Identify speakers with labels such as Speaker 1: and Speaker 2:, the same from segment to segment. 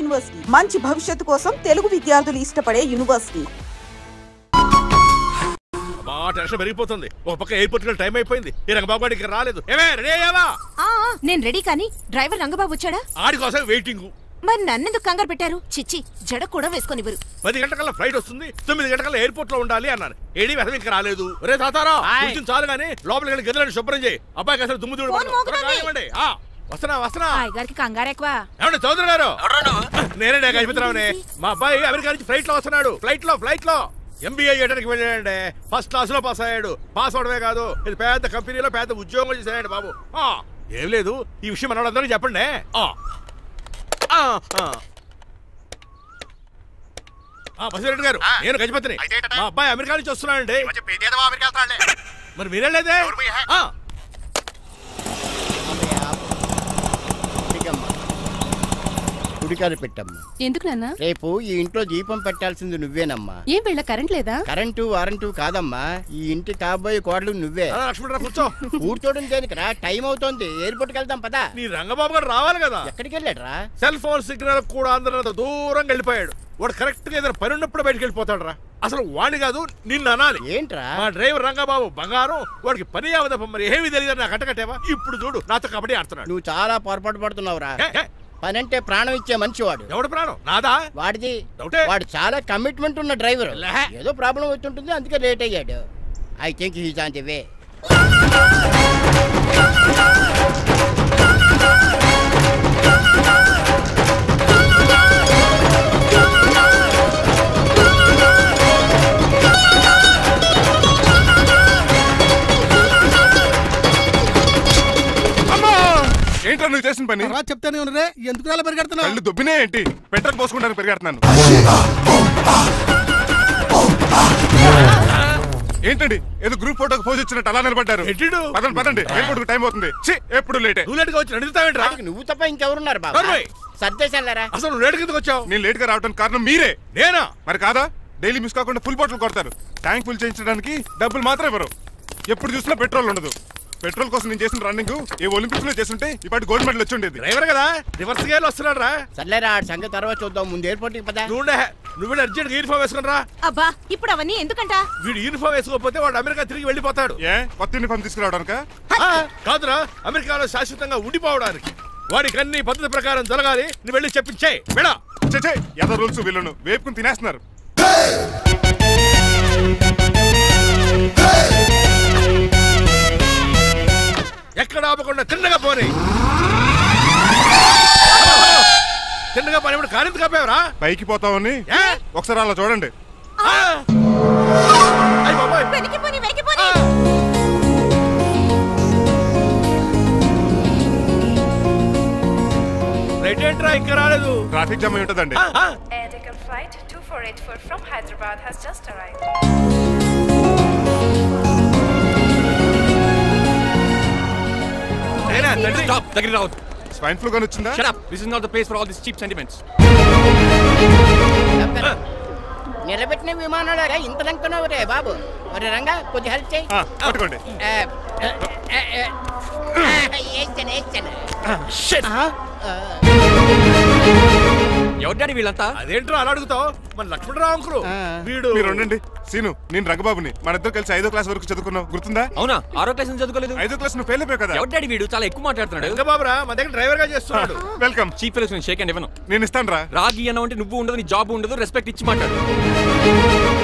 Speaker 1: University మంచి భవిష్యత్తు కోసం తెలుగు విద్యార్థులు ఇష్టపడే యూనివర్సిటీ.
Speaker 2: టెన్షన్ పెరిగిపోతుంది. ఒక పక్క ఎయిర్పోర్ట్ టైం అయిపోయింది. ఈ రంగబాబు గారికి రాలేదు. ఏమే రెడీ అయ్యావా?
Speaker 3: నేను రెడీ, కానీ డ్రైవర్ రంగబాబు వచ్చాడా?
Speaker 2: ఆడి కోసం వెయిటింగ్.
Speaker 3: మరి నన్నెందుకు కంగారు పెట్టారు? చిచ్చి, జడ కూడా వేసుకొనివ్వరు.
Speaker 2: 10 గంటల ఫ్లైట్ వస్తుంది, 9 గంటల ఎయిర్పోర్ట్ లో ఉండాలి అన్నారు. ఏడీ వెధం ఇంకా రాలేదు. రే తాతారా, చాలు గానీ లోపలికి వెళ్ళి గదిలో శుభ్రం చేయి. అబ్బాయికి అసలు దుమ్ము దూడు. వస్తున్నా.
Speaker 3: గారికి కంగారు ఎక్కువ.
Speaker 2: ఏమండి చౌదరి గారు? నేనే గజపతిరావునే. మా అబ్బాయి అమెరికా నుంచి ఫ్లైట్ లో వస్తున్నాడు. ఫ్లైట్ లో MBA చేయడానికి వెళ్ళాడండి. ఫస్ట్ క్లాస్ లో పాస్ అయ్యాడు. పాస్ అవడమే కాదు, ఇది పెద్ద కంపెనీలో పెద్ద ఉద్యోగం చేశాడు బాబు. ఏం లేదు, ఈ విషయం మన వాళ్ళందరికీ చెప్పండి. బసిరెడ్డి గారు, నేను గజపతిని. మా అబ్బాయి అమెరికా నుంచి వస్తున్నాడండి. మరి మీరేలేదే?
Speaker 4: గుడికారు పెట్టమ్మా.
Speaker 3: ఎందుకు నాన్న?
Speaker 4: రేపు ఈ ఇంట్లో దీపం పెట్టాల్సింది నువ్వేనమ్మా.
Speaker 3: ఏం వీళ్ళ కరెంట్ లేదా?
Speaker 4: కరెంటు వారంటూ కాదమ్మా, ఈ ఇంటి కాబోయే కోడలు నువ్వే.
Speaker 2: కూర్చో.
Speaker 4: కూర్చోడం దేనికిరా? టైం అవుతోంది, ఎయిర్పోర్ట్ కి వెళ్దాం పదా.
Speaker 2: నీ రంగబాబు గారు రావాలి కదా.
Speaker 4: ఎక్కడికి వెళ్ళాడు రా?
Speaker 2: సెల్ ఫోన్ సిగ్నల్ కూడా అందరూ దూరంగా వెళ్ళిపోయాడు. వాడు కరెక్ట్ గా ఏదైనా పని ఉన్నప్పుడు బయటకు వెళ్ళిపోతాడు రా. అసలు వాడిని కాదు, నిన్ను అనాలి.
Speaker 4: ఏంట్రా?
Speaker 2: మా డ్రైవర్ రంగబాబు బంగారం, వాడికి పని అవదప్ప. మరి ఏమీ తెలియదు నాకు కట్టకట్టేవా? ఇప్పుడు చూడు, నాతో కబడ్డీ ఆడుతున్నాడు.
Speaker 4: నువ్వు చాలా పొరపాటు పడుతున్నావురా. పని అంటే ప్రాణం ఇచ్చే మనిషి వాడు.
Speaker 2: ఎవడు ప్రాణం? నాదా?
Speaker 4: వాడిది. వాడు చాలా కమిట్మెంట్ ఉన్న డ్రైవర్. ఏదో ప్రాబ్లం అవుతుంటుంది, అందుకే లేట్ అయ్యాడు. I think he's on the way.
Speaker 5: ఏంటో నువ్వు చేసిన పని?
Speaker 6: చెప్తానే ఉన్నదే, ఎందుకు అలా పరిగెడుతున్నావు?
Speaker 5: కళ్ళు దుబ్బినే ఏంటి? పెట్రోల్ పోసుకుంటాను పరిగెడుతున్నాను. ఏంటండి ఏదో గ్రూప్ ఫోటోకి పోజ్ ఇచ్చినట్టు అలా నిలబడ్డారు? పదండి, ఎయిర్పోర్ట్ టైం అవుతుంది. ఎప్పుడు లేట్
Speaker 4: నువ్వు తప్ప ఇంకెవరున్నారు బాబు? సర్దేశారా?
Speaker 2: అసలు లేట్ కిందకు వచ్చావు?
Speaker 5: నేను లేట్ గా రావడానికి కారణం మీరే.
Speaker 2: నేనా?
Speaker 5: మరి కాదా? డైలీ మిస్ కాకుండా ఫుల్ బాటిల్ కొడతారు. ట్యాంక్ ఫుల్ చేయించడానికి డబ్బులు మాత్రం ఇవ్వరు. ఎప్పుడు చూసినా పెట్రోల్ ఉండదు. పెట్రోల్ కోసం నేను చేసిన రన్నింగ్ ఏ ఒలింపిక్స్ లో చేస్తుంటే ఇప్పటి గోల్డ్ మెడల్ వచ్చి ఉండేది.
Speaker 2: డ్రైవర్ కదా, రివర్స్ గేర్ వస్తున్నాడు రా.
Speaker 4: సర్లేరా, సంగతి తర్వాత చూద్దాం, ముందు ఎయిర్పోర్ట్ కి పదా.
Speaker 2: నువ్వు అర్జెంట్ యూనిఫామ్ వేసుకుని రా.
Speaker 3: అబ్బా, ఇప్పుడు అవన్నీ ఎందుకంట?
Speaker 2: వీడు యూనిఫామ్ వేసుకోకపోతే వాడు అమెరికా తిరిగి వెళ్ళిపోతాడు.
Speaker 5: ఏ కొత్త యూనిఫామ్ తీసుకురావడానికా?
Speaker 2: కాదురా, అమెరికాలో శాశ్వతంగా ఉండిపోవడానికి. వాడికి అన్ని పద్ధతి ప్రకారం జరగాలి. నువ్వు వెళ్ళి చెప్పించే వెళ్ళా.
Speaker 5: ఏదో రూల్స్ వీళ్ళను వేపుకుని తినేస్తున్నారు.
Speaker 2: ఎక్కడ ఆపకుండా తిన్నగా పోనీ. తిన్నగా పని కారింత కప్పేవరా?
Speaker 5: పైకి పోతామని ఒకసారి అలా చూడండి.
Speaker 2: రైట్ ఏంట్రా ఇంకా రాలేదు?
Speaker 5: ట్రాఫిక్ జామ్ అయి ఉంటుందండి.
Speaker 7: Flight 2484 from Hyderabad has just arrived.
Speaker 8: Stop! Take it out.
Speaker 5: Swine flu గాని వచ్చిందా?
Speaker 8: Shut up! This is not the place for all these cheap sentiments.
Speaker 4: నిలబెట్టిన విమానాలు ఇంత లంకనవు రే బాబు. మరి రంగా కొంచెం హెల్ప్ చేయి.
Speaker 5: పట్టుకోండి.
Speaker 8: ఎవరు డాడీ వీళ్ళంతా?
Speaker 2: అదేంట్రా అలా అడుగుతావు? మన లక్ష్మణరావు అంకులు వీడు.
Speaker 5: మీరు ఉండండి. సీను, నేను రంగబాబుని. మన ఇద్దరు కలిసి 5వ క్లాస్ వరకు చదువుకున్నావు, గుర్తుందా?
Speaker 8: అవునా? 6వ క్లాస్ నుంచి చదువుకోలేదు.
Speaker 5: 5వ క్లాస్ నువ్వు ఫెయిల్ అయిపోయావు కదా.
Speaker 8: ఎవరు డాడీ వీడు? చాలా ఎక్కువ మాట్లాడుతున్నాడు.
Speaker 2: రంగబాబురా, మన దగ్గర డ్రైవర్ గా చేస్తున్నాడు.
Speaker 5: Welcome.
Speaker 8: Cheap fellows shake hand ఇవ్వను.
Speaker 5: నేను ఇస్తాను రా.
Speaker 8: రాగి అన్న అంటే నువ్వు ఉండదు, నీ జాబ్ ఉండదు, రెస్పెక్ట్ ఇచ్చి మాట్లాడు.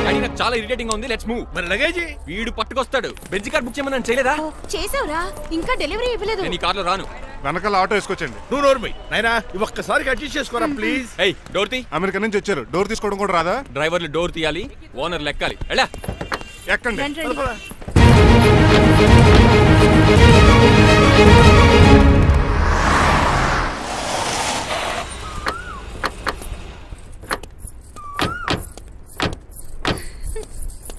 Speaker 8: డాడీ నాకు చాలా ఇరిటేటింగ్ గా ఉంది. Let's move.
Speaker 2: మరి లగేజీ
Speaker 8: వీడు పట్టుకొస్తాడు. బెంజ్ కార్ బుక్ చేయమని చేయలేదా?
Speaker 3: చేసావురా, ఇంకా డెలివరీ ఇవ్వలేదు.
Speaker 8: నేను ఈ కార్లో రాను.
Speaker 5: వెనకాల ఆటో వేసుకొచ్చండి.
Speaker 2: నువ్వు నోర్మై నాయనా, ఒక్కసారి అడ్జస్ట్ చేసుకోరా ప్లీజ్.
Speaker 8: ఏయ్, డోర్ తీ.
Speaker 5: అమెరికా నుంచి వచ్చారు, డోర్ తీసుకోవడం కూడా రాదా?
Speaker 8: డ్రైవర్లు డోర్ తీయాలి, ఓనర్ లెక్కాలి. ఎలా
Speaker 5: ఎక్కండి.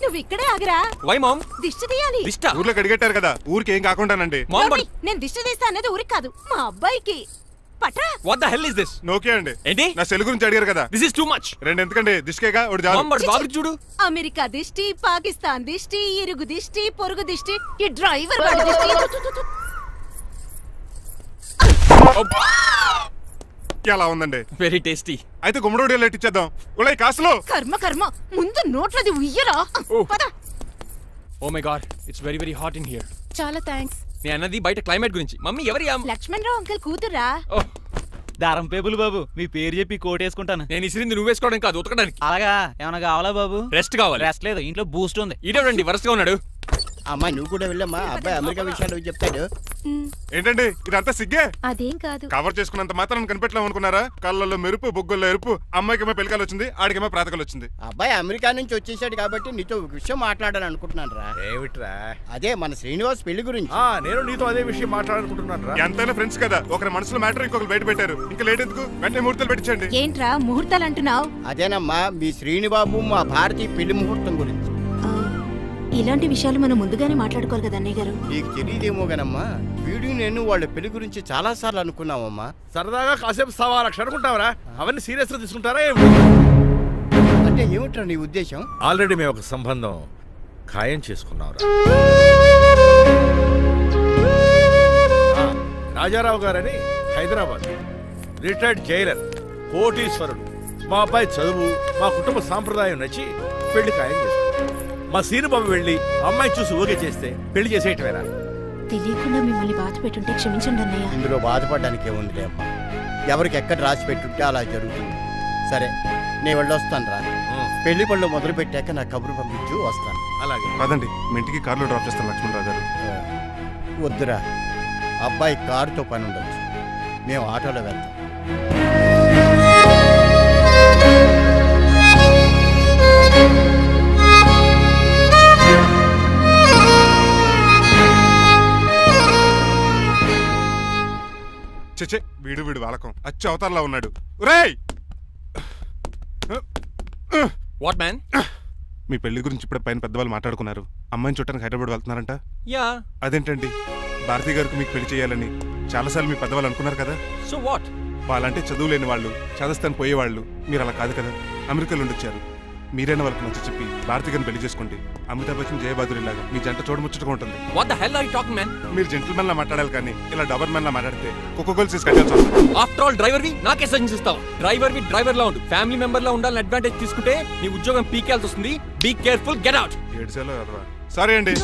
Speaker 3: నువ్వు ఇక్కడే ఆగరా.
Speaker 8: Why mom?
Speaker 3: దిష్టి తీయాలి.
Speaker 8: దిష్ట?
Speaker 5: ఊర్లో కడిగట్టారు కదా, ఊరికి ఏం కాకుండానండి.
Speaker 3: నేను దిష్టి తీస్తా అన్నది ఊరికి కాదు, మా అబ్బాయికి. పట్రా.
Speaker 8: What the hell is this?
Speaker 5: నోకే అండి.
Speaker 8: ఏంటి?
Speaker 5: నా సెల్ గురించి అడిగారు కదా.
Speaker 8: This is too much.
Speaker 5: రెండు ఎందుకండి, దిష్కేగా ఒకటి చాలు.
Speaker 8: చూడు,
Speaker 3: అమెరికా దిష్టి, పాకిస్తాన్ దిష్టి, ఇరుగు దిష్టి, పొరుగు దిష్టి, ఈ డ్రైవర్ వాడి దిష్టి.
Speaker 5: ఎలా ఉందండి?
Speaker 8: Very tasty.
Speaker 5: అయితే గుమ్మడి లైట్ ఇచ్చేద్దాం. ఉలై కాసులో.
Speaker 3: కర్మ కర్మ, ముందు నోట్లది ఉయ్యరా. పద.
Speaker 8: Oh my god, it's very very hot in here.
Speaker 3: చాలా థాంక్స్.
Speaker 8: నేను అన్నది బయట క్లైమేట్ గురించి. మమ్మీ ఎవరి?
Speaker 3: లక్ష్మణరావు అంకుల్ కూతురా.
Speaker 9: దారం పేపులు బాబు, మీ పేరు చెప్పి కోటేసుకుంటాను.
Speaker 8: నేను ఇసిరింది నువ్వు వేసుకోవడం కాదు, ఉతకడానికి.
Speaker 9: అలాగా? ఏమైనా కావాలా బాబు?
Speaker 8: రెస్ట్ కావాలి.
Speaker 9: రెస్ట్ లేదు, ఇంట్లో బూస్ట్ ఉంది.
Speaker 8: ఇదేనండి వరుసగా ఉన్నాడు.
Speaker 4: అమ్మా నువ్వు కూడా వెళ్ళమ్మా, అబ్బాయి అమెరికా విషయాలు చెప్తాడు.
Speaker 5: ఏంటండి ఇదంతా సిగ్గే?
Speaker 3: అదేం కాదు.
Speaker 5: కవర్ చేసుకున్నంత మాత్రం కనిపెట్టలేము అనుకున్నారా? కళ్ళల్లో మెరుపు, బొగ్గుల్లో ఎరుపు. అమ్మాయికేమో పెళ్ళికాలు వచ్చింది, ఆడికేమో ప్రాతకాలు వచ్చింది.
Speaker 4: అబ్బాయి అమెరికా నుంచి వచ్చేసాడు కాబట్టి నీతో ఒక విషయం మాట్లాడాలని అనుకుంటున్నాను రా.
Speaker 2: ఏమిట్రా?
Speaker 4: అదే మన శ్రీనివాస్ పెళ్లి గురించి.
Speaker 2: నేను నీతో అదే విషయం మాట్లాడాలనుకుంటున్నాను రా.
Speaker 5: ఎంతైనా ఫ్రెండ్స్ కదా, ఒకరి మనసులో మ్యాటర్ ఇంకొకరు బయట పెట్టారు. ఇంకా లేట్ ఎందుకు, వెంటనే ముహూర్తాలు పెట్టించండి.
Speaker 3: ఏంట్రా ముహూర్తాలు అంటున్నావు?
Speaker 4: అదేనమ్మా మీ శ్రీనిబాబు మా భారతీయ పెళ్లి ముహూర్తం గురించి.
Speaker 3: ఇలాంటి విషయాలు మనం ముందుగానే మాట్లాడుకోవాలి కదా అన్నయ్య గారు.
Speaker 4: నీకు తెలియదేమో గనమ్మా, వీడు నేను వాళ్ళ పెళ్లి గురించి చాలా సార్లు అనుకున్నామమ్మా.
Speaker 2: సరదాగా కాసేపు 1.25 లక్షలు అనుకుంటావరా? అవన్నీ సీరియస్ గా తీసుకుంటారా ఏమి?
Speaker 4: అంటే ఏమిట్రా నీ ఉద్దేశం?
Speaker 2: ఆల్రెడీ మేము ఒక సంబంధం ఖాయం చేసుకున్నాం. రాజారావు గారని హైదరాబాద్ రిటైర్డ్ జైలర్, కోటీశ్వరుడు. మా అబ్బాయి చదువు, మా కుటుంబ సాంప్రదాయం నచ్చి పెళ్లి ఖాయం చేసుకున్నాం. మా సీనుబాబు వెళ్ళి అమ్మాయి చూసి ఓకే చేస్తే పెళ్లి చేసేయటమేనా?
Speaker 3: తెలియకుండా మిమ్మల్ని బాధ పెట్టుంటే క్షమించండి అన్నయ్య.
Speaker 4: ఇందులో బాధపడడానికి ఏముందిలే అమ్మా, ఎవరికి ఎక్కడ రాసి పెట్టుంటే అలా జరుగుతుంది. సరే నేను వెళ్ళొస్తాను రా. పెళ్లి పళ్ళు మొదలు పెట్టాక నా కబురు పంపించు, వస్తాను.
Speaker 2: అలాగే
Speaker 5: పదండి, మీ ఇంటికి కార్లో డ్రాప్ చేస్తాను లక్ష్మణరావు గారు.
Speaker 4: వద్దురా, అబ్బాయి కారుతో పని ఉండొచ్చు, మేము ఆటోలో వెళ్తాం.
Speaker 5: చచ్చే, వీడు వాలకం అచ్చు అవతారలా ఉన్నాడు. రేయ్,
Speaker 8: వాట్ మ్యాన్?
Speaker 5: మీ పెళ్లి గురించి ఇప్పుడే పైన పెద్దవాళ్ళు మాట్లాడుకున్నారు. అమ్మాయిని చూడటానికి హైదరాబాద్ వెళ్తున్నారంట.
Speaker 8: యా.
Speaker 5: అదేంటండి, భారతి గారికి మీకు పెళ్లి చేయాలని చాలాసార్లు మీ పెద్దవాళ్ళు అనుకున్నారు కదా.
Speaker 8: So what?
Speaker 5: వాళ్ళంటే చదువు లేని వాళ్ళు, చదస్తాను పోయేవాళ్ళు. మీరు అలా కాదు కదా, అమెరికాలో ఉండొచ్చారు. మీరైనా వాళ్ళకి మంచి చెప్పి భారతి గారిని పెళ్లి చేసుకోండి. అమితాబ్ బచ్చన్, జయబాదురి లాగా మీ జంట చూడముచ్చటగా ఉంటుంది.
Speaker 8: What the hell are you talking man?
Speaker 5: మీరు జెంటిల్మెన్ లా మాట్లాడాలి కానీ ఇలా డబర్మెన్ లా మాట్లాడితే కుక్కగోలు చేసి కట్టాల్సి వస్తుంది.
Speaker 8: ఆఫ్టర్ ఆల్ డ్రైవర్ వి నాకే సజెషన్ ఇస్తావు? డ్రైవర్ వి డ్రైవర్ లా ఉండు, ఫ్యామిలీ మెంబర్ లా ఉండాలని అడ్వాంటేజ్ తీసుకుంటే నీ ఉద్యోగం పీకేల్సి వస్తుంది. Be careful, get out.
Speaker 5: ఏడ్చేలో ఎర్రా. సారీ అండి.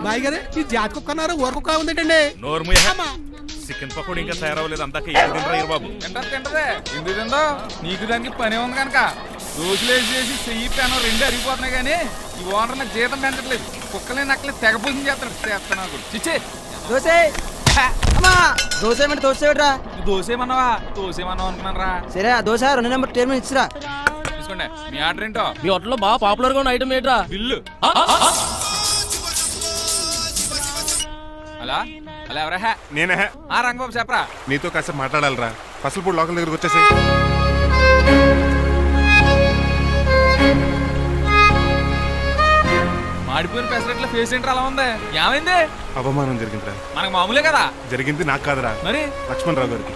Speaker 6: బాయ్ గారే, ఈ జాతి కుక్కన్నారు ఊరకుక్క ఉందేటండి.
Speaker 2: చికెన్ పకోడీ ఇంకా తయారవ్వలేదు. అందాక బాబు
Speaker 10: తింటదే ఎందుకు తిందో? నీకు దానికి పని ఉంది కనుక రోజులేసి చేసి చెయ్యి పెనం 2 అరిగిపోతున్నాయి. కానీ ఈ ఓనర్ నాకు జీతం పెంచట్లేదు. కుక్కలే నక్కలే తెగపోతుంది చేస్తాను. చిచ్చే దోసేమన్నావా? దోసేమన్నావు అనుకున్నాను రా.
Speaker 9: సరే ఆ దోశ 2 నెంబర్ టేబుల్ ఇచ్చిరా.
Speaker 10: తీసుకోండి. మీ ఆర్డర్ ఏంటో?
Speaker 9: మీ హోటల్లో బాగా పాపులర్ గా ఉన్న ఐటమ్ ఏంట్రా?
Speaker 10: బిల్లు. అలా అలా ఎవరా?
Speaker 5: నేనే.
Speaker 10: రంగబాబు చెప్పరా.
Speaker 5: నీతో కాసేపు మాట్లాడాలరా. పసలపూడి లోకల్ దగ్గరకు వచ్చేసి.
Speaker 10: మాడిపోయిన పెసరట్ల ఫేస్ ఏంటర్ అలా ఉంది? ఏమైంది?
Speaker 5: అవమానం జరిగిందిరా.
Speaker 10: మనకు మామూలే కదా.
Speaker 5: జరిగింది నాకు కాదురా,
Speaker 10: మరి
Speaker 5: లక్ష్మణరావు గారికి.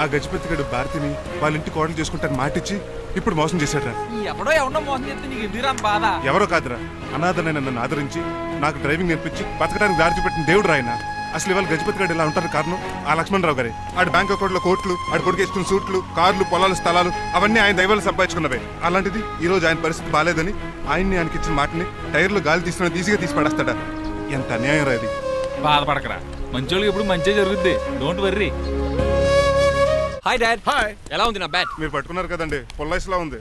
Speaker 5: ఆ గజపతిగడు భారతిని వాళ్ళ ఇంటి కోడలు చేసుకుంటాను మాటిచ్చి ఇప్పుడు మోసం చేశాడ్రా.
Speaker 10: ఎవడో ఎవడో మోసం చేస్తే నీకు ఎందుకు రాని బాధ?
Speaker 5: ఎవరో కాదురా, అనాథనైన నన్ను ఆదరించి నాకు డ్రైవింగ్ నేర్పించి బతకడానికి దారి చూపెట్టిన దేవుడు రాయన. అసలు ఇవాళ గజపతి గడు ఇలా ఉంటారు కారణం ఆ లక్ష్మణరావు గారే. ఆడి బ్యాంక్ అకౌంట్ లో కోట్లు, ఆడి కొడుకు వేసుకున్న సూట్లు, కార్లు, పొలాలు, స్థలాలు అవన్నీ ఆయన దైవాలు సంపాదించుకున్నవే. అలాంటిది ఈ రోజు ఆయన పరిస్థితి బాలేదని ఆయన్ని ఇచ్చిన మాటని టైర్లు గాలి తీసిన ఈజీగా తీసి పడేస్తాడా? ఎంత అన్యాయం రా ఇది.
Speaker 10: బాధపడకరా, మంచోళ్ళకి ఇప్పుడు మంచి జరుగుద్ది. Don't worry.
Speaker 8: Hi dad.
Speaker 2: Hi.
Speaker 8: ఎలా ఉంది నా బ్యాట్?
Speaker 5: మీరు పట్టుకున్నారు కదండి, పొల్లైస్లా ఉంది.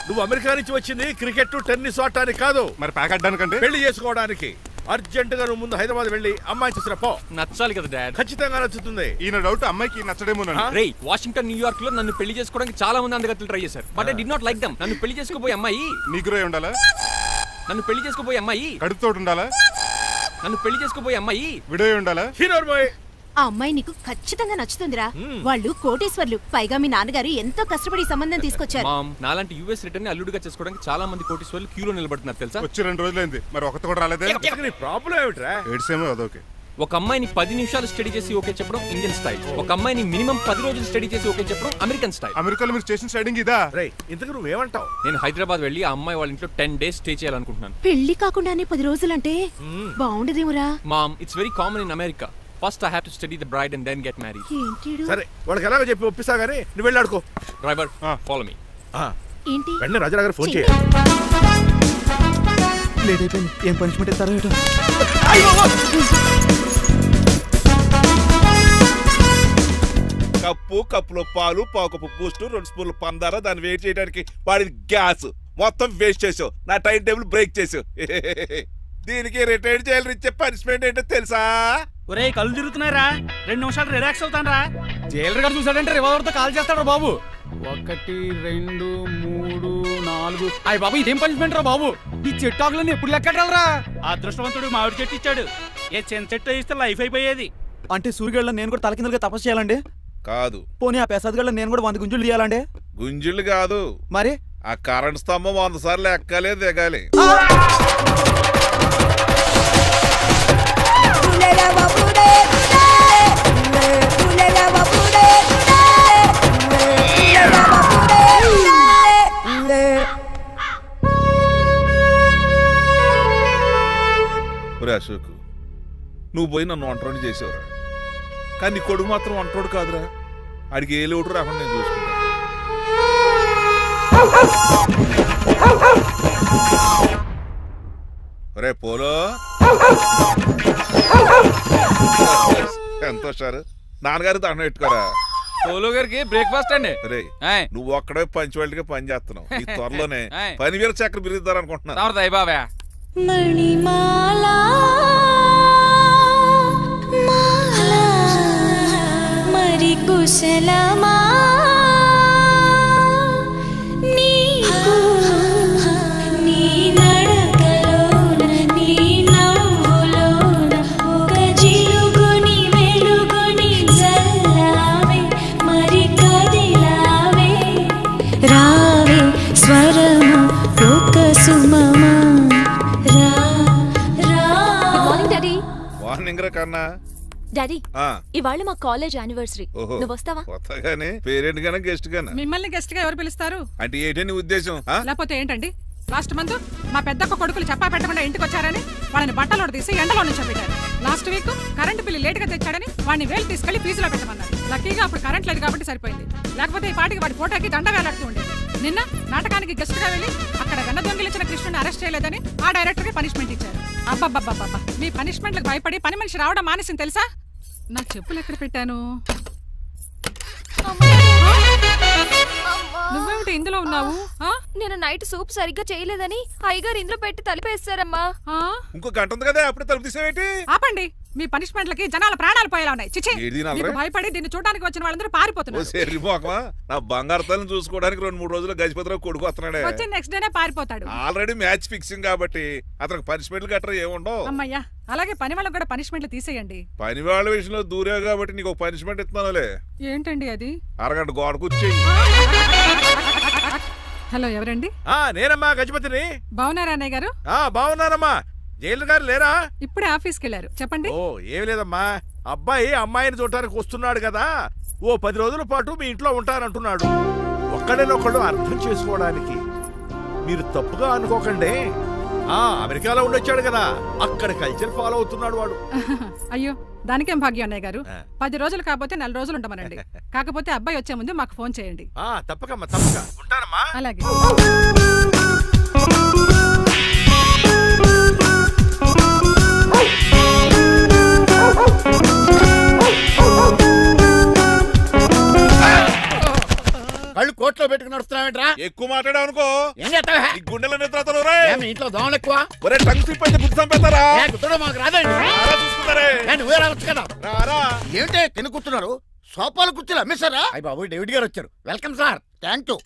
Speaker 2: నువ్వు అమెరికా నుంచి వచ్చింది క్రికెట్ టెన్నిస్ ఆడటానికి కాదు,
Speaker 5: మరి ప్యాక్ అడ్డానికంటే
Speaker 2: పెళ్లి చేసుకోవడానికి. అర్జెంట్ గా నువ్వు ముందు హైదరాబాద్ వెళ్ళి అమ్మాయి చూసిన పో.
Speaker 8: నచ్చాలి కదా డాడ్?
Speaker 2: ఖచ్చితంగా నచ్చుతుంది.
Speaker 5: ఈయన డౌట్ అమ్మాయికి నచ్చడేమో.
Speaker 8: రేయ్, వాషింగ్టన్, న్యూయార్క్ లో నన్ను పెళ్లి చేసుకోవడానికి చాలా మంది అందగత్తలు ట్రై చేశారు. But I did not like them. నన్ను పెళ్లి చేసుకోబోయే అమ్మాయి
Speaker 5: నీగురై ఉండాలా?
Speaker 8: నన్ను పెళ్లి చేసుకోబోయే అమ్మాయి
Speaker 5: కడుపుతోటి ఉండాలా?
Speaker 8: నన్ను పెళ్లి చేసుకోబోయే అమ్మాయి
Speaker 5: విడోయ్ ఉండాలా?
Speaker 2: హీరోర్ బాయ్.
Speaker 3: ఆ అమ్మాయి నీకు ఖచ్చితంగా నచ్చుతుందిరా. వాళ్ళు కోటేశ్వర్లు, పైగా మీ నాన్నగారు ఎంతో కష్టపడి సంబంధం తీసుకొచ్చారు.
Speaker 8: మామ్, నాలాంటి యుఎస్ రిటర్న్ ని అల్లుడిగా చేసుకోవడానికి చాలా మంది కోటేశ్వర్లు క్యూలో నిలబడుతున్నారు తెలుసా?
Speaker 5: వచ్చి 2 రోజులైంది, మరి ఒకటి కూడా రాలేదే.
Speaker 2: నీ ప్రాబ్లం ఏమిట్రా?
Speaker 5: ఏడ్సేమో అదొకే.
Speaker 8: ఒక అమ్మాయిని 10 నిమిషాలు స్టడీ చేసి ఓకే చెప్పడం ఇండియన్ స్టైల్. ఒక అమ్మాయిని మినిమం 10 రోజులు స్టడీ చేసి ఓకే చెప్పడం అమెరికన్ స్టైల్.
Speaker 5: అమెరికాలో మీరు స్టేషన్ స్టైడింగ్ ఇదా?
Speaker 2: రేయ్, ఇంతకు నువ్వేమంటావు?
Speaker 8: నేను హైదరాబాద్ వెళ్ళి ఆ అమ్మాయి వాళ్ళ ఇంట్లో 10 days స్టే చేయాలనుకుంటున్నాను.
Speaker 3: పెళ్లి కాకుండానే 10 రోజులంటే బాగుండదేమురా?
Speaker 8: Mom, it's very common in America. First I have to study the bride and then get married.
Speaker 2: సరే వాళ్ళకి ఎలాగో చెప్పి ఒప్పిస్తా గానీ నువ్వు వెళ్ళి ఆడుకో.
Speaker 8: Driver, follow me.
Speaker 3: ఏంటి
Speaker 2: వెంటనే రాజా గారు ఫోన్ చేయాలి.
Speaker 9: లేట్ అయిపోయింది. ఏం పనిష్మెంట్ ఇస్తారో ఏటో.
Speaker 11: కప్పులో పాలు పావుకప్పు బూస్ట్ 2 స్పూన్లు పందార దాన్ని వెయిట్ చేయడానికి వాడి గ్యాస్ మొత్తం వేస్ట్ చేసావు. నా టైం టేబుల్ బ్రేక్ చేసావు. దీనికి రిటైర్ చేయాలి ఇచ్చే పనిష్మెంట్ ఏంటో తెలుసా?
Speaker 9: ఒరే కళ్ళు తిరుగుతున్నారా, 2 నిమిషాలు రిలాక్స్ అవుతాను రా. జైలర్ గారు చూసాడంటే రివాల్వర్ తో కాల్ చేస్తాడు బాబు. 1 2 3 4 అయ్య బాబు ఇదేం పనిష్మెంట్ రా బాబు. ఈ చెట్టు ఆకులన్నీ ఎప్పుడు లెక్కడరా? అదృష్టవంతుడు మామిడి చెట్టు ఇచ్చాడు. ఏ చిన్న చెట్టు ఇస్తే లైఫ్ అయిపోయేది. అంటే సూర్యుగళ్ళ నేను కూడా తలకిందలుగా తపస్సు చేయాలండి?
Speaker 11: కాదు.
Speaker 9: పోనీ ఆ పెసదగళ్ళ నేను కూడా 100 గుంజులు తీయాలండి?
Speaker 11: గుంజులు కాదు
Speaker 9: మరి
Speaker 11: ఆ కరెంట్ స్తంభం 100 సార్లు ఎక్కాలి దిగాలి. అశోక్ నువ్వు పోయి నన్ను వంటోడు చేసేవరా, కానీ నీ కొడుకు మాత్రం వంటోడు కాదురా. ఆడికి ఏ లోటు రాకుండా నేను చూసుకుంటాను. రే పోలో ఎంత వచ్చారు నాన్నగారు దండం పెట్టుకోరా.
Speaker 10: పోలో గారికి బ్రేక్ఫాస్ట్ అండి.
Speaker 11: రే నువ్వు ఒక్కడే పంచువాళ్ళకి పని చేస్తున్నావు. ఈ త్వరలోనే 10,000 చక్ర బిరుద్దారు అనుకుంటున్నాను.
Speaker 10: బాబా
Speaker 12: మణిమాలా మరి కుశలమా నీకు నీ నడకలోన నీ నవ్వులోన ఒక జిలుగుని వెలుగుని జల్లావే మరి కదిలావే రావే స్వరము ఒక సుమమా.
Speaker 11: కన్నా
Speaker 13: డాడీ ఇవాళ మా కాలేజ్ యానివర్సరీ, నువ్వు వస్తావా?
Speaker 11: కొత్తగానే పేరెంట్ గానే గెస్ట్ గానా?
Speaker 14: మిమ్మల్ని గెస్ట్ గా ఎవరు పిలుస్తారు?
Speaker 11: అంటే ఏంటని ఉద్దేశం?
Speaker 14: లేకపోతే ఏంటండి, లాస్ట్ మంత్ మా పెద్దక్క కొడుకులు చెప్పా పెట్టకుండా ఇంటికి వచ్చారని వాళ్ళని బట్టలో తీసి ఎండలో నుంచోబెట్టారు. Last week current bill late గా తెచ్చాడని వాడిని వేలు తీసుకెళ్లి ఫీజులో పెట్టమన్నారు. లక్కీగా అప్పుడు కరెంట్ లేదు కాబట్టి సరిపోయింది, లేకపోతే ఈ పాటికి వాడి ఫోటోకి దండ వేలాడుతూ ఉండేది. నిన్న నాటకానికి గెస్ట్ గా వెళ్ళి అక్కడ వెన్న దొంగిలించిన కృష్ణుని అరెస్ట్ చేయలేదని ఆ డైరెక్టర్ కి పనిష్మెంట్ ఇచ్చారు. అబ్బబ్బబ్బబ్బా, మీ పనిష్మెంట్లకు భయపడి పని మనిషి రావడం మానేసింది తెలుసా? నా చెప్పులు ఎక్కడ పెట్టాను? నువ్వేమిటి ఇందులో ఉన్నావు?
Speaker 13: నేను నైట్ సూప్ సరిగ్గా చేయలేదని అయ్యగారు ఇందులో పెట్టి తలిపేస్తారమ్మా.
Speaker 11: ఇంకో గంట ఉంది కదా, అప్పుడే తలుపు తీసేవేంటి?
Speaker 14: ఆపండి, మీ పనిష్మెంట్లకి జనాల ప్రాణాలు పోయేలా ఉన్నాయి. చిచి, మీకు భయపడి దీన్ని చూడడానికి వచ్చిన వాళ్ళందరూ పారిపోతున్నారు.
Speaker 11: నా బంగారు తల్లిని చూసుకోవడానికి 2-3 రోజులు గజపతిరావు కొడుకు వస్తున్నాడే.
Speaker 14: వచ్చి నెక్స్ట్ డేనే పారిపోతాడు.
Speaker 11: ఆల్రెడీ మ్యాచ్ ఫిక్సింగ్ కాబట్టి అతనికి పనిష్మెంట్లు గట్రా ఏముండవు.
Speaker 14: అమ్మయ్యా, అలాగే పని వాళ్ళకి కూడా పనిష్మెంట్లు తీసేయండి.
Speaker 11: పని వాళ్ళ విషయంలో దూరే కాబట్టి నీకు ఒక పనిష్మెంట్ ఇస్తున్నానులే.
Speaker 14: ఏంటండి అది?
Speaker 11: అరగంట గోడ కూర్చోయి.
Speaker 14: హలో, ఎవరండి?
Speaker 2: నేనమ్మా గజపతిని.
Speaker 14: బాగున్నారా అన్నయ్య గారు?
Speaker 2: బాగున్నానమ్మా. జైలు గారు లేరా?
Speaker 14: ఇప్పుడే ఆఫీస్కి వెళ్ళారు. చెప్పండి.
Speaker 2: ఓ ఏం లేదమ్మా, అబ్బాయి అమ్మాయిని చూడటానికి వస్తున్నాడు కదా, ఓ 10 రోజుల పాటు మీ ఇంట్లో ఉంటానంటున్నాడు. ఒక్కడేనొక్కడు అర్థం చేసుకోవడానికి మీరు తప్పుగా అనుకోకండి. అమెరికాలో ఉండొచ్చాడు కదా, అక్కడ కల్చర్ ఫాలో అవుతున్నాడు వాడు.
Speaker 14: అయ్యో, దానికేం భాగ్యం అన్నయ్య గారు. 10 రోజులు కాకపోతే 4 రోజులు ఉంటామనండి. కాకపోతే అబ్బాయి వచ్చే ముందు మాకు ఫోన్ చేయండి.
Speaker 2: తప్పకమ్మా, తప్పక ఉంటానమ్మా.
Speaker 14: అలాగే.
Speaker 4: కళ్ళు కోట్లో పెట్టుకుని నడుస్తున్నావేంట్రా?
Speaker 11: ఎక్కువ మాట్లాడావు అనుకో
Speaker 4: ఏం చేస్తావా?
Speaker 11: ఈ గుండెల నిద్రతలు రే.
Speaker 4: ఇంట్లో దోమలు ఎక్కువ.
Speaker 11: ఒరే టంగ్ స్లిప్ అయితే గుర్తు చంపేస్తారా?
Speaker 4: గుర్తుడం మాకు రాదండి.
Speaker 11: చూస్తున్నారే,
Speaker 4: నువ్వే రావచ్చు కదా.
Speaker 11: రారా.
Speaker 4: ఏంటే కింద కూర్చున్నారు? సోఫాలు కుర్చీలు అమ్మేశారా? అయ్య బాబు, డేవిడ్ గారు వచ్చారు. Welcome sir. Thank you.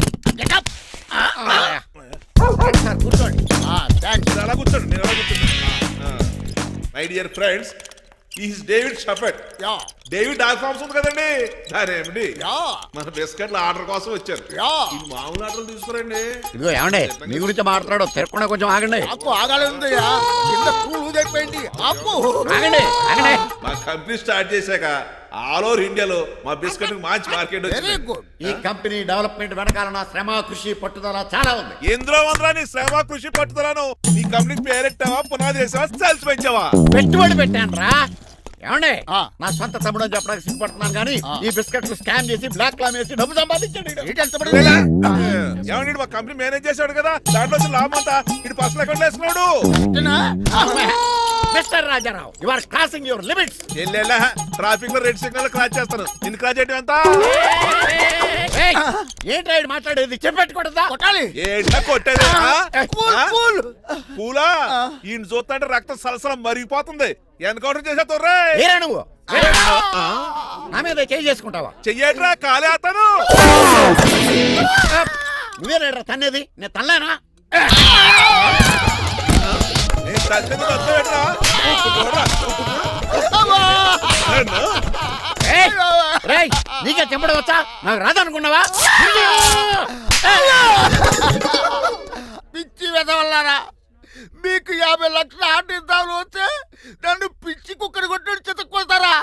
Speaker 4: కూర్చోండి.
Speaker 11: అలా కూర్చోండి, నేను అలా కూర్చోండి. My dear friends, is David షఫెట్. డేవిడ్ డాగ్ ఫార్మ్స్ ఉంది కదండి, దానేమిటి మన బిస్కెట్ల ఆర్డర్ కోసం వచ్చారు. మామూలు ఆర్డర్ తీసుకురండి.
Speaker 4: ఇదిగో ఏమండి, మీ గురించి మాట్లాడు, తిరగకుండా కొంచెం ఆగండి. ఆగండి.
Speaker 11: మా కంపెనీ స్టార్ట్ చేశాక ఆల్ ఓవర్ ఇండియాలో మా బిస్కెట్ మంచి మార్కెట్ వచ్చింది.
Speaker 4: ఈ కంపెనీ డెవలప్మెంట్ వెనకాల నా శ్రమ, కృషి, పట్టుదల చాలా ఉంది.
Speaker 11: ఎందులో ఉందిరా నీ శ్రమ, కృషి, పట్టుదలను? ఈ కంపెనీకి పేరెట్టావా, పునాది వేసావా, సేల్స్ పెంచావా?
Speaker 4: పెట్టుబడి పెట్టాను రా. ఏమండే నా సొంత తమ్ముడు అని చెప్పడానికి సిగ్గుపడుతున్నాను కానీ ఈ బిస్కెట్లు స్కామ్ చేసి బ్లాక్ క్లామ్ వేసి డబ్బు సంపాదించాడు.
Speaker 11: ఏమండి మా కంపెనీ మేనేజ్ చేశాడు కదా, దాంట్లో లాభం అంతా ఇటు పర్సనల్ అకౌంట్ వేసుకున్నాడు.
Speaker 4: Mister Rajarao, you are crossing your limits.
Speaker 11: ఎల్లెల్లా ట్రాఫిక్ లో రెడ్ సిగ్నల్ క్రాస్ చేస్తాను. నిన్ను క్రాస్ చేయడం ఎంత?
Speaker 4: ఏంట్రా మాట్లాడేది? చెప్పెట్టుకూడదా? కొట్టాలి.
Speaker 11: ఏంటా కొట్టేది? పూలా ఈయన చూస్తుంటే రక్తం సలసలం మరిగిపోతుంది. ఎన్కౌంటర్ చేసేతోర్రా
Speaker 4: నువ్వు నా మీద చేయి చేసుకుంటావా?
Speaker 11: చెయ్యట్రా కాలే అతను.
Speaker 4: నువ్వేనా తన్నేది? నేను తనలేనా? నీకే చెప్పడం వచ్చా? నాకు రాదనుకున్నావా? పిచ్చి వెదవల్లారా, మీకు 50 లక్షల ఆర్డర్ వస్తే నన్ను పిచ్చి కుక్కని కొట్టి చెతుక్కొస్తారా?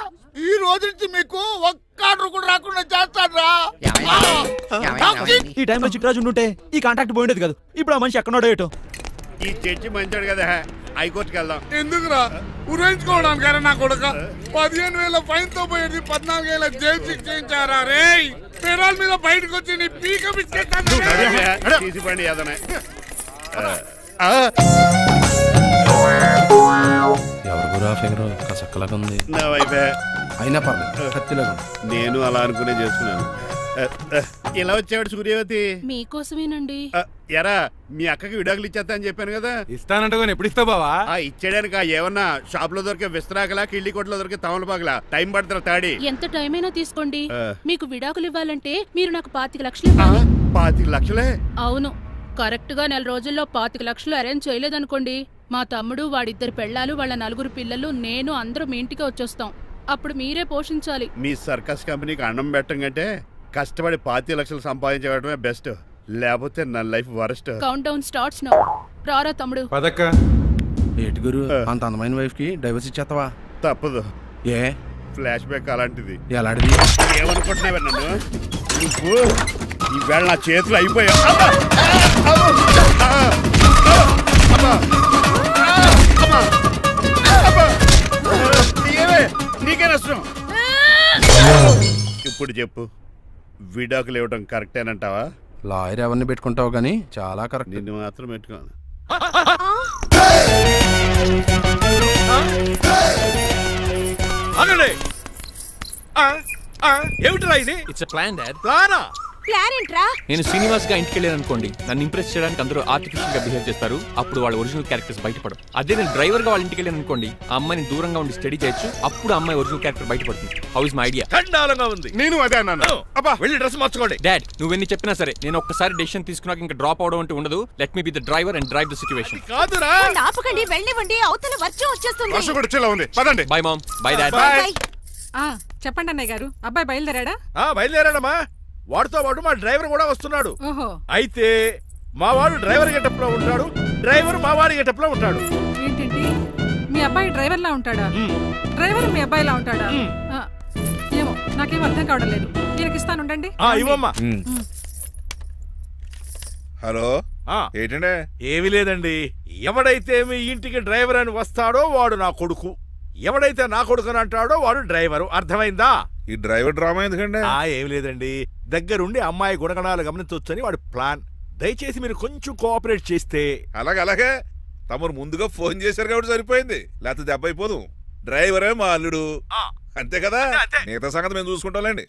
Speaker 4: ఈ రోజు నుంచి మీకు ఒక్క ఆర్డర్ కూడా రాకుండా చేస్తారా?
Speaker 8: ఈ టైంలో చిక్కరాజు ఉంటే ఈ కాంట్రాక్ట్ పోయిండేది కాదు. ఇప్పుడు ఆ మనిషి ఎక్కడో ఏటో.
Speaker 4: ఈ చర్చి మంచాడు కదా, హైకోర్టుకి వెళ్దాం.
Speaker 15: ఎందుకురా ఉరేంచుకోవడానికి? నా కొడుక 15,000 ఫైన్ తో పోయేది 14 ఏళ్ళ జైలు శిక్ష చేయించారా రే? పెరాల మీద బయటకు వచ్చి నీ పీక బిస్కెట్
Speaker 4: తీసిపండి ఏదన్నా.
Speaker 16: ఎవరు ఫిగర్ కసక్కలాగా ఉంది.
Speaker 4: నా వైపే
Speaker 16: అయినా పర్లేదు, కత్తిలాగా.
Speaker 4: నేను అలా అనుకునే చేస్తున్నాను. ఇలా వచ్చాడు సూర్యవతి.
Speaker 17: మీకోసమేనండి.
Speaker 4: ఎరా మీ అక్కకి విడాకులు ఇచ్చేస్తా అని చెప్పాను కదా.
Speaker 9: ఇస్తానంటే ఎప్పుడు ఇస్తావు బావా?
Speaker 4: ఇచ్చేయడానికి ఏమన్నా షాప్ లో దొరికే విస్తరాకలా, కిళ్ళి కొట్లో దొరికే తమలపాకలా టైం పడుతున్నా తాడి.
Speaker 17: ఎంత టైం అయినా తీసుకోండి. మీకు విడాకులు ఇవ్వాలంటే మీరు నాకు 25 లక్షలు ఇవ్వాలి.
Speaker 4: 25 లక్షలే?
Speaker 17: అవును. కరెక్ట్ గా 4 రోజుల్లో 25 లక్షలు అరేంజ్ చేయలేదనుకోండి, మా తమ్ముడు, వాడిద్దరు పెళ్ళాలు, వాళ్ళ 4 పిల్లలు, నేను అందరూ మీ ఇంటికి వచ్చేస్తాం. అప్పుడు మీరే పోషించాలి.
Speaker 4: మీ సర్కస్ కంపెనీకి అన్నం పెట్టం కంటే కష్టపడి 25 లక్షలు సంపాదించడమే బెస్ట్. లేకపోతే నా life worst.
Speaker 17: Count down starts now. రారా తమ్ముడు.
Speaker 16: పదక్క. ఏటి గురు, అంత అందమైన వైఫ్ కి డైవర్స్ ఇచ్చేస్తావా?
Speaker 4: తప్పదు.
Speaker 16: ఏ
Speaker 4: ఫ్లాష్ బ్యాక్ అలాంటిది.
Speaker 16: ఎలాంటిది?
Speaker 4: ఏమనుకుంటున్నావా నన్ను? నువ్వు ఈవేళ నా చేతులు అయిపోయా. నీకే నష్టం. ఇప్పుడు చెప్పు, విడాకులు ఇవ్వడం కరెక్టేనంటావా?
Speaker 16: లాయర్ ఎవరిని పెట్టుకుంటావు కానీ చాలా కరెక్ట్.
Speaker 4: నిన్ను మాత్రం పెట్టుకోను.
Speaker 2: ఏమిట్రా ఇది?
Speaker 8: It's a plan dad.
Speaker 2: ప్లానా?
Speaker 3: ప్లాన్ ఏంట్రా?
Speaker 8: నేను శ్రీనివాస్ గా ఇంటికి వెళ్ళాను అనుకోండి, నన్ను ఇంప్రెస్ చేయడానికి అందరూ ఆర్టిఫిషియల్ గా బిహేవ్ చేస్తారు. అప్పుడు వాళ్ళ ఒరిజినల్ క్యారెక్టర్స్ బయటపడవు. అదే నేను డ్రైవర్ గా వాళ్ళ ఇంటికి వెళ్ళాను అనుకోండి, ఆ అమ్మాయిని దూరంగా ఉండి స్టడీ చేయొచ్చు. అప్పుడు అమ్మాయి ఒరిజినల్ క్యారెక్టర్ బయటపడుతుంది. How is my idea?
Speaker 2: చండాలంగా ఉంది.
Speaker 11: నేను అదే అన్నాను.
Speaker 2: అబ్బా వెళ్ళి డ్రెస్ మార్చుకోండి.
Speaker 8: డాడ్ నువ్వెన్ని చెప్పినా సరే, నేను ఒక్కసారి డెసిషన్ తీసుకున్నాక ఇంకా డ్రాప్ అవడం అంటూ ఉండదు. Let me be the driver and drive the situation.
Speaker 2: కాదురా,
Speaker 3: ఆపకండి, వెళ్ళనివ్వండి. అవతల వర్షం వచ్చేస్తుంది.
Speaker 11: వర్షం కూడా చిల్ల ఉంది. పదండి.
Speaker 8: Bye mom. Bye dad.
Speaker 14: చెప్పండి అన్నయ్య గారు, అబ్బాయి బయలుదేరాడా?
Speaker 2: బయలుదేరాడమ్మా. వాడితో పాటు మా డ్రైవర్ కూడా వస్తున్నాడు.
Speaker 14: ఓహో.
Speaker 2: అయితే మా వాడు డ్రైవర్ గెటప్ లో ఉంటాడు, డ్రైవర్ మా వాడి గెటప్ లో ఉంటాడు.
Speaker 14: ఏంటండి, మీ అబ్బాయి డ్రైవర్ లా ఉంటాడా? డ్రైవర్ మీ అబ్బాయిలా ఉంటాడా? ఏమో నాకేం అర్థం కావడం లేదు. ఈయనకి ఇస్తాను ఉండండి.
Speaker 2: ఇవ్వమ్మా.
Speaker 11: హలో, ఏంటండి?
Speaker 2: ఏమీ లేదండి. ఎవడైతే మీ ఇంటికి డ్రైవర్ అని వస్తాడో వాడు నా కొడుకు, ఎవడైతే నా కొడుకు అని అంటాడో వాడు డ్రైవరు. అర్థమైందా?
Speaker 11: ఈ డ్రైవర్ డ్రామా ఎందుకండి?
Speaker 2: ఏమి లేదండి, దగ్గరుండి అమ్మాయి గుణగణాలు గమనించవచ్చని వాడి ప్లాన్. దయచేసి మీరు కొంచెం కోఆపరేట్ చేస్తే.
Speaker 11: అలాగే తమరు ముందుగా ఫోన్ చేశారు కాబట్టి సరిపోయింది, లేకపోతే దెబ్బ అయిపోదు. డ్రైవరే మా అల్లుడు, అంతే కదా. మిగతా సంగతి మేము చూసుకుంటాంలేండి.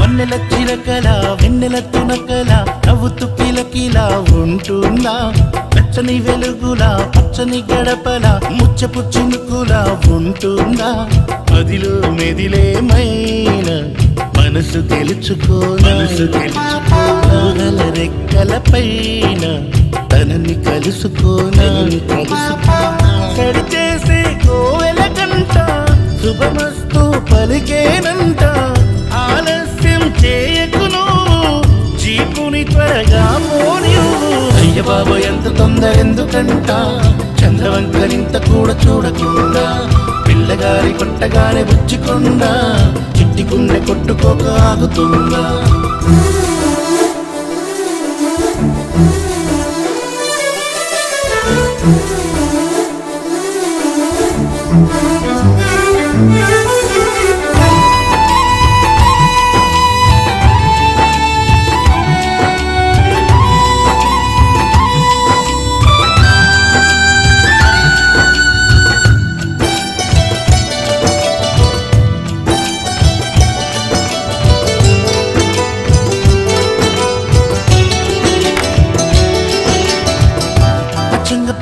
Speaker 18: వన్నెల చిలకల వెన్నెల తునకల నవ్వుతూ కిలకిలా ఉంటున్నా, పచ్చని వెలుగులా పచ్చని గడపల ముచ్చపు చినుకులా ఉంటున్నా, అదిలో మెదిలేమైన మనసు తెలుసుకో, రెక్కల పైన తనని కలుసుకోనా సడి చేసే కోవెల గంట శుభమస్తు పలికేనంట ఆలస్యం చేయకును జీపుని త్వరగా పోనివు అయ్య బాబు ఎంత తొందర ఎందుకంట చంద్రవంకరింత కూడా చూడకుండా పిల్లగారి కొట్టగానే బుచ్చికొండా చిట్టి గుండె కొట్టుకోక ఆగుతుందా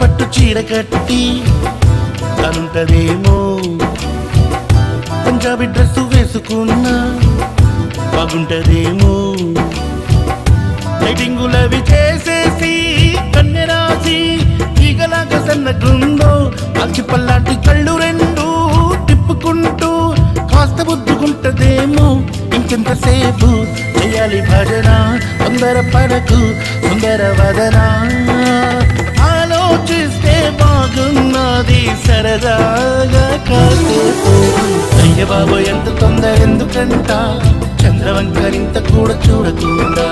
Speaker 18: పట్టు చీర కట్టి అనుంటదేమో పంజాబీ డ్రెస్ వేసుకున్నా బాగుంటదేమో లైటింగులవి చేసేసి కన్నెరాసి ఈగలాగా సన్నట్లుందో అల్చి పల్లాంటి కళ్ళు రెండు తిప్పుకుంటూ కాస్త బుద్దుకుంటదేమో ఇంకెంతసేపు చేయాలి భజన తొందర పడకు సుందర వదనా ఆలోచిస్తే బాగున్నది సరదాగా కాసేపు అయ్య బాబు ఎంత తొందర ఎందుకంట చంద్రవంకరింత కూడా చూడకుండా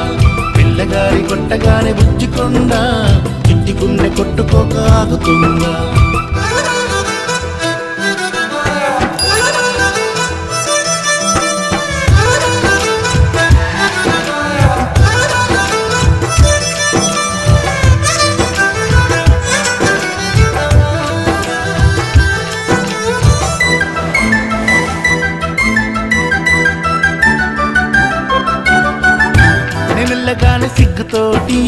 Speaker 18: పిల్లగారి కొట్టగానే బుచ్చికొండా చిట్టి గుండె కొట్టుకోక ఆగుతుందా మెల్లగానే సిగ్గుతోటి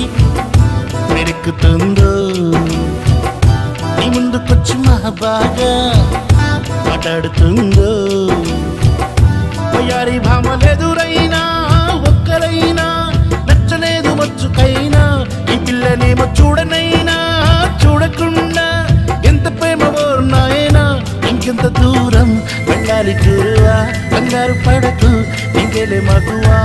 Speaker 18: మెరుక్కుతుందో నీ ముందుకొచ్చి మహాబాగా మాట్లాడుతుందో వయ్యారి భామలెదురైనా ఒక్కరైనా నచ్చలేదు మచ్చుకైనా ఈ పిల్లనేమో చూడనైనా చూడకుండా ఎంత ప్రేమ ఓర్నాయనా ఇంకెంత దూరం వెళ్ళాలి గురువా బంగారు పడకు ఇంకెలే మగువా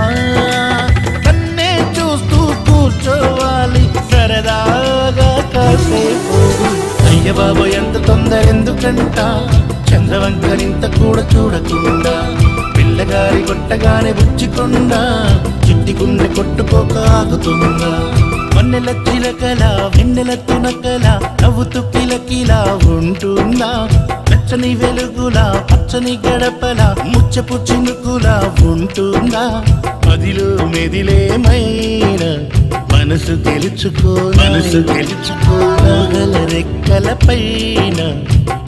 Speaker 18: చూస్తూ కూర్చోవాలి సరదాగా కాసేపు అయ్య బాబు ఎంత తొందర ఎందుకంట చంద్రవంకరింత కూడా చూడకుండా పిల్లగారి కొట్టగానే బుచ్చికొండా చిట్టి గుండె కొట్టుకోక ఆగుతుందా వన్నెల చిలకల వెన్నెల తునకల నవ్వుతూ కిలకిలా ఉంటుందా వెచ్చని వెలుగులా పచ్చని గడపల ముచ్చపు చినుకులా ఉంటుందా మదిలో మెదిలేమైన మనసు గెలుచుకోగల రెక్కల పైన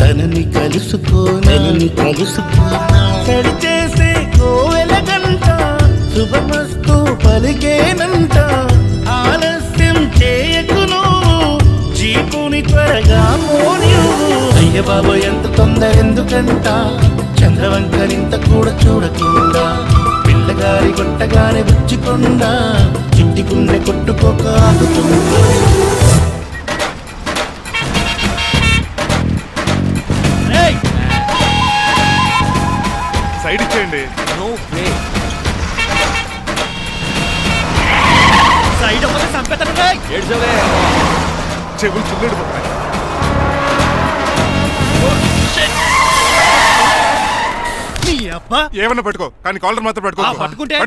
Speaker 18: తనని కలుసుకోనా సడి చేసే కోవెల గంట శుభమస్తు పలికేనంట ఆలస్యం చేయకును జీపుని త్వరగా పోనివు అయ్య బాబు ఎంత తొందర ఎందుకంట చంద్రవంకరింత కూడా చూడకుండా పిల్లగారి కొట్టగానే బుచ్చికొండా చిట్టి గుండె కొట్టుకోక ఆగుతుందా
Speaker 5: సైడ్ ఇచ్చేయండి
Speaker 9: సైడ్ అవ్వక సంపేతను
Speaker 5: చెవులు చుల్లెడు ఏమన్నా పట్టుకో కానీ కాలర్ మాత్రం పట్టుకో
Speaker 9: పట్టుకుంటే